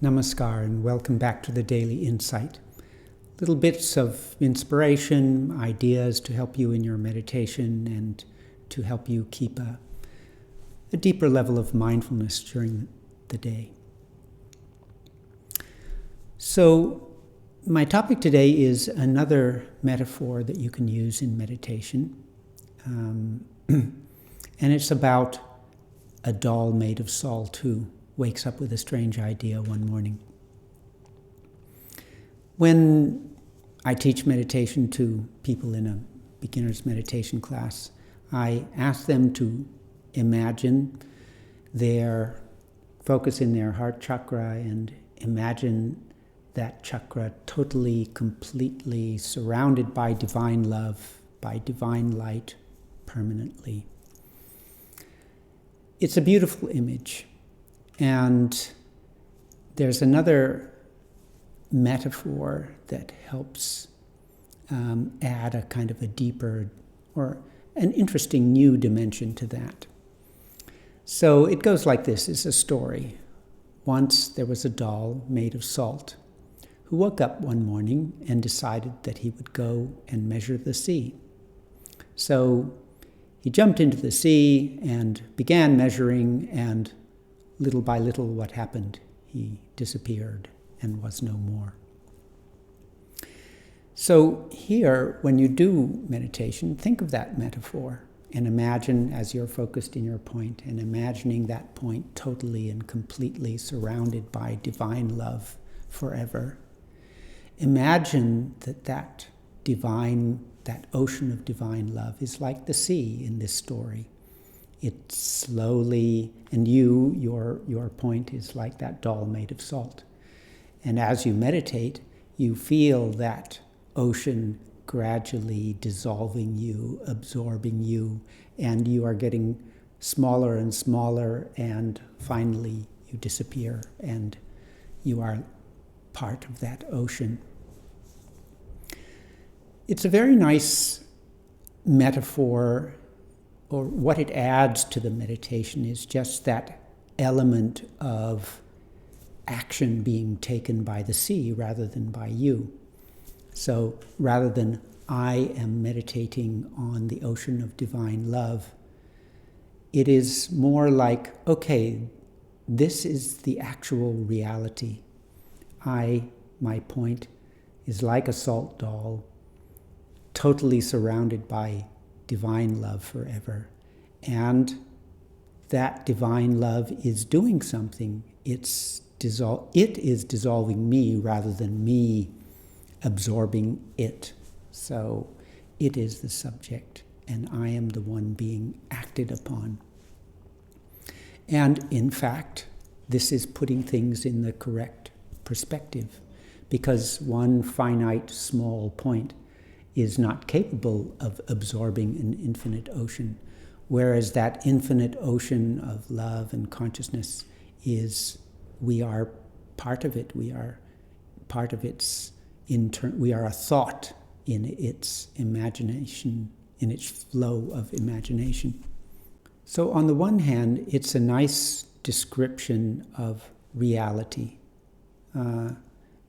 Namaskar and welcome back to the Daily Insight. Little bits of inspiration, ideas to help you in your meditation and to help you keep a deeper level of mindfulness during the day. So, my topic today is another metaphor that you can use in meditation. And it's about a doll made of salt who wakes up with a strange idea one morning. When I teach meditation to people in a beginner's meditation class, I ask them to imagine their focus in their heart chakra and imagine that chakra totally, completely surrounded by divine love, by divine light, permanently. It's a beautiful image. And there's another metaphor that helps add a kind of a deeper or an interesting new dimension to that. So it goes like this. It's a story. Once there was a doll made of salt who woke up one morning and decided that he would go and measure the sea. So he jumped into the sea and began measuring, and little by little, what happened? He disappeared and was no more. So here, when you do meditation, think of that metaphor and imagine as you're focused in your point and imagining that point totally and completely surrounded by divine love forever. Imagine that ocean of divine love is like the sea in this story. It slowly, and your point is like that doll made of salt. And as you meditate, you feel that ocean gradually dissolving you, absorbing you, and you are getting smaller and smaller, and finally you disappear, and you are part of that ocean. It's a very nice metaphor. Or what it adds to the meditation is just that element of action being taken by the sea rather than by you. So rather than I am meditating on the ocean of divine love, it is more like, okay, this is the actual reality. My point, is like a salt doll, totally surrounded by divine love forever. And that divine love is doing something. It is dissolving me rather than me absorbing it. So it is the subject, and I am the one being acted upon. And in fact, this is putting things in the correct perspective, because one finite small point is not capable of absorbing an infinite ocean, whereas that infinite ocean of love and consciousness we are part of it. We are part of its we are a thought in its imagination, in its flow of imagination. So on the one hand, it's a nice description of reality,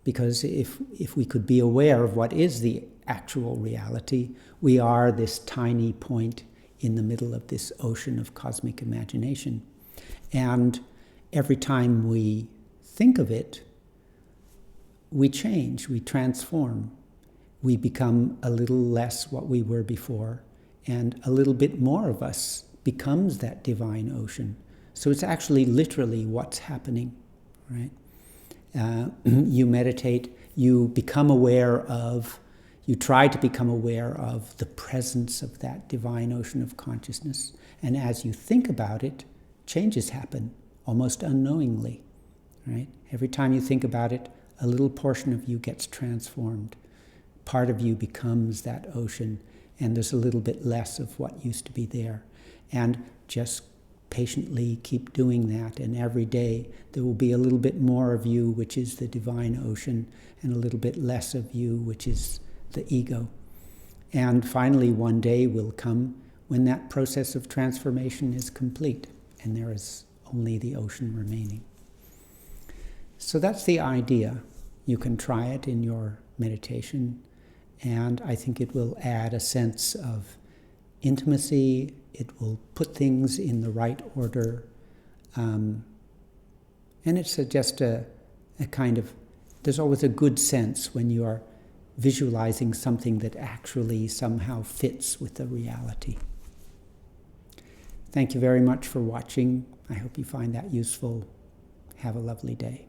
because if we could be aware of what is the actual reality, we are this tiny point in the middle of this ocean of cosmic imagination. And every time we think of it, we change, we transform. We become a little less what we were before, and a little bit more of us becomes that divine ocean. So it's actually literally what's happening, right? You meditate, you try to become aware of the presence of that divine ocean of consciousness. And as you think about it, changes happen almost unknowingly, right? Every time you think about it, a little portion of you gets transformed. Part of you becomes that ocean, and there's a little bit less of what used to be there. And just patiently keep doing that, and every day there will be a little bit more of you, which is the divine ocean, and a little bit less of you, which is the ego. And finally, one day will come when that process of transformation is complete, and there is only the ocean remaining. So that's the idea. You can try it in your meditation, and I think it will add a sense of intimacy. It will put things in the right order. And it's just a kind of, there's always a good sense when you are visualizing something that actually somehow fits with the reality. Thank you very much for watching. I hope you find that useful. Have a lovely day.